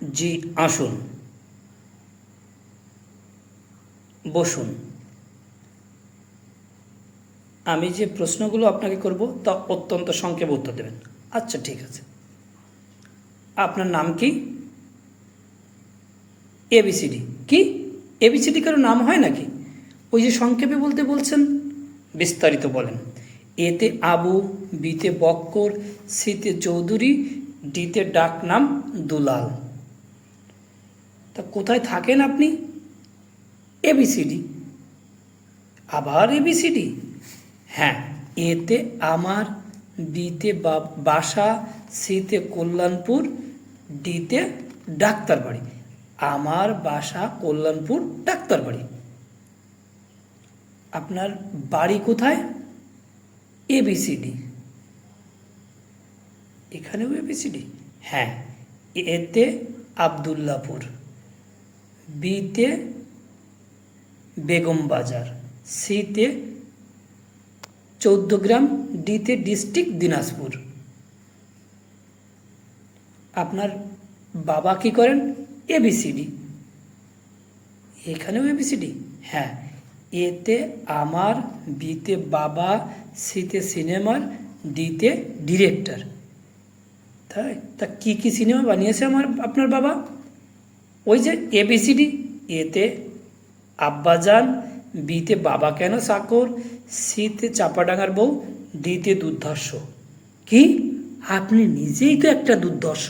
জি আসুন, বসুন। আমি যে প্রশ্নগুলো আপনাকে করব তা অত্যন্ত সংক্ষেপে উত্তর দেবেন। আচ্ছা, ঠিক আছে। আপনার নাম কি? এবিসিডি? কি এবিসিডি কারো নাম হয় নাকি? ওই যে সংক্ষেপে বলতে বলছেন, বিস্তারিত বলেন। এতে আবু, বিতে বক্কর, সিতে চৌধুরী, ডিতে ডাক নাম দুলাল। তা কোথায় থাকেন আপনি? এবিসিডি। আবার এবিসিডি? হ্যাঁ। এতে আমার, বিতে বাসা, সিতে কল্যাণপুর, ডিতে ডাক্তার বাড়ি। আমার বাসা কল্যাণপুর, ডাক্তার বাড়ি। আপনার বাড়ি কোথায়? এবিসিডি। এখানেও এবিসিডি? হ্যাঁ। এতে আবদুল্লাপুর, বিতে বেগম বাজার, সিতে 14 গ্রাম, ডিতে ডিস্ট্রিক্ট দিনাজপুর। আপনার বাবা কি করেন? এবিসিডি। এখানেও এবিসিডি? হ্যাঁ। এতে আমার, বিতে বাবা, সিতে সিনেমার, ডিতে ডিরেক্টর। তাই তা কী কী সিনেমা বানিয়েছে আপনার বাবা? ওই যে এবিসিডি। এতে আব্বাজান, বিতে বাবা কেন চাকর, সিতে চাপাডাঙ্গার বউ, ডিতে দুর্ধর্ষ। কি? আপনি নিজেই তো একটা দুর্ধর্ষ।